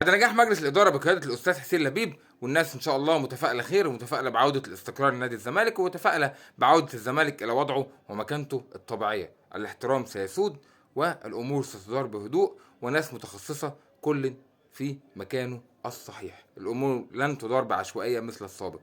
بعد نجاح مجلس الإدارة بقيادة الأستاذ حسين لبيب، والناس إن شاء الله متفائلة خير ومتفائلة بعودة الاستقرار لنادي الزمالك، ومتفائلة بعودة الزمالك إلى وضعه ومكانته الطبيعية. الاحترام سيسود، والأمور ستدار بهدوء، وناس متخصصة كل في مكانه الصحيح. الأمور لن تدار بعشوائية مثل السابق.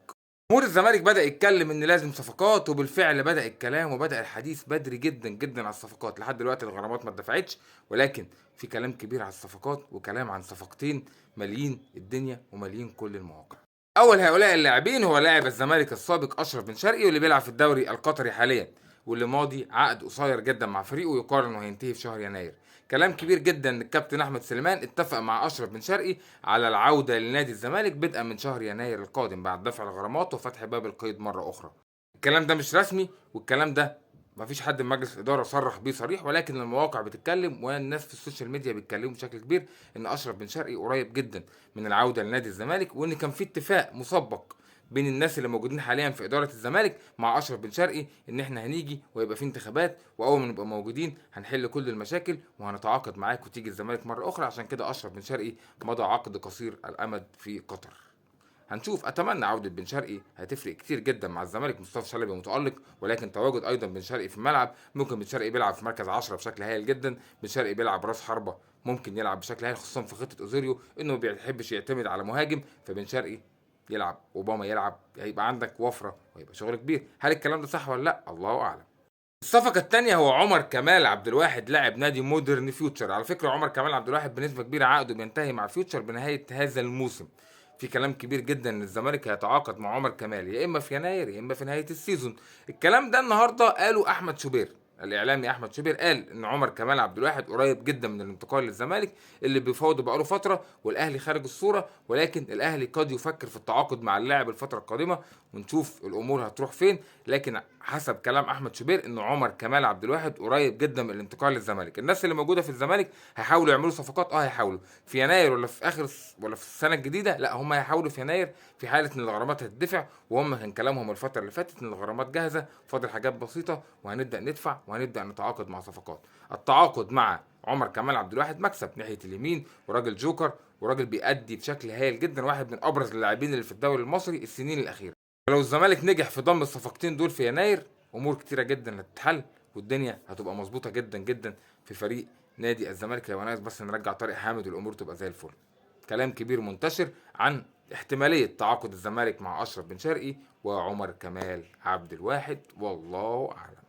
جمهور الزمالك بدأ يتكلم إن لازم صفقات، وبالفعل بدأ الكلام وبدأ الحديث بدري جدا جدا على الصفقات. لحد دلوقتي الغرامات ما اتدفعتش، ولكن في كلام كبير على الصفقات، وكلام عن صفقتين مالين الدنيا ومالين كل المواقع. أول هؤلاء اللاعبين هو لاعب الزمالك السابق أشرف بن شرقي، واللي بيلعب في الدوري القطري حاليا، واللي ماضي عقد قصير جدا مع فريقه يقال انه هينتهي في شهر يناير. كلام كبير جدا ان الكابتن احمد سليمان اتفق مع اشرف بن شرقي على العوده لنادي الزمالك بدءا من شهر يناير القادم بعد دفع الغرامات وفتح باب القيد مره اخرى. الكلام ده مش رسمي، والكلام ده مفيش حد من مجلس الاداره صرح بيه صريح، ولكن المواقع بتتكلم والناس في السوشيال ميديا بيتكلموا بشكل كبير ان اشرف بن شرقي قريب جدا من العوده لنادي الزمالك، وان كان في اتفاق مسبق بين الناس اللي موجودين حاليا في اداره الزمالك مع اشرف بن شرقي ان احنا هنيجي ويبقى في انتخابات، واول ما نبقى موجودين هنحل كل المشاكل وهنتعاقد معاك وتيجي الزمالك مره اخرى. عشان كده اشرف بن شرقي مضى عقد قصير الامد في قطر. هنشوف. اتمنى عوده بن شرقي، هتفرق كتير جدا مع الزمالك. مصطفى شلبي متالق، ولكن تواجد ايضا بن شرقي في الملعب. ممكن بن شرقي بيلعب في مركز 10 بشكل هايل جدا. بن شرقي بيلعب راس حربه، ممكن يلعب بشكل هايل خصوصا في خطه اوزيريو انه ما بيحبش يعتمد على مهاجم. فبن شرقي يلعب، اوباما يلعب، هيبقى عندك وفره وهيبقى شغل كبير. هل الكلام ده صح ولا لا؟ الله اعلم. الصفقة الثانية هو عمر كمال عبد الواحد لاعب نادي مودرن فيوتشر. على فكرة عمر كمال عبد الواحد بنسبة كبيرة عقده بينتهي مع فيوتشر بنهاية هذا الموسم. في كلام كبير جدا ان الزمالك هيتعاقد مع عمر كمال يا اما في يناير يا اما في نهاية السيزون. الكلام ده النهارده قاله احمد شوبير، الاعلامي احمد شوبير، قال ان عمر كمال عبد الواحد قريب جدا من الانتقال للزمالك اللي بيفاوض بقاله فتره، والاهلي خارج الصوره، ولكن الاهلي قد يفكر في التعاقد مع اللاعب الفتره القادمه، ونشوف الامور هتروح فين. لكن حسب كلام احمد شوبير ان عمر كمال عبد الواحد قريب جدا من الانتقال للزمالك. الناس اللي موجوده في الزمالك هيحاولوا يعملوا صفقات، هيحاولوا في يناير ولا في اخر ولا في السنه الجديده. لا، هم هيحاولوا في يناير في حاله ان الغرامات هتدفع، وهم كان كلامهم الفتره اللي فاتت ان الغرامات جاهزه، فاضل حاجات بسيطه وهنبدا ندفع وهنبدا نتعاقد مع صفقات. التعاقد مع عمر كمال عبد الواحد مكسب ناحيه اليمين، وراجل جوكر، وراجل بيأدي بشكل هايل جدا، واحد من ابرز اللاعبين اللي في الدوري المصري السنين الاخيره. لو الزمالك نجح في ضم الصفقتين دول في يناير، امور كتيره جدا هتتحل والدنيا هتبقى مظبوطه جدا جدا في فريق نادي الزمالك. لو ناقص بس نرجع طارق حامد والامور تبقى زي الفل. كلام كبير منتشر عن احتماليه تعاقد الزمالك مع اشرف بن شرقي وعمر كمال عبد الواحد، والله اعلم.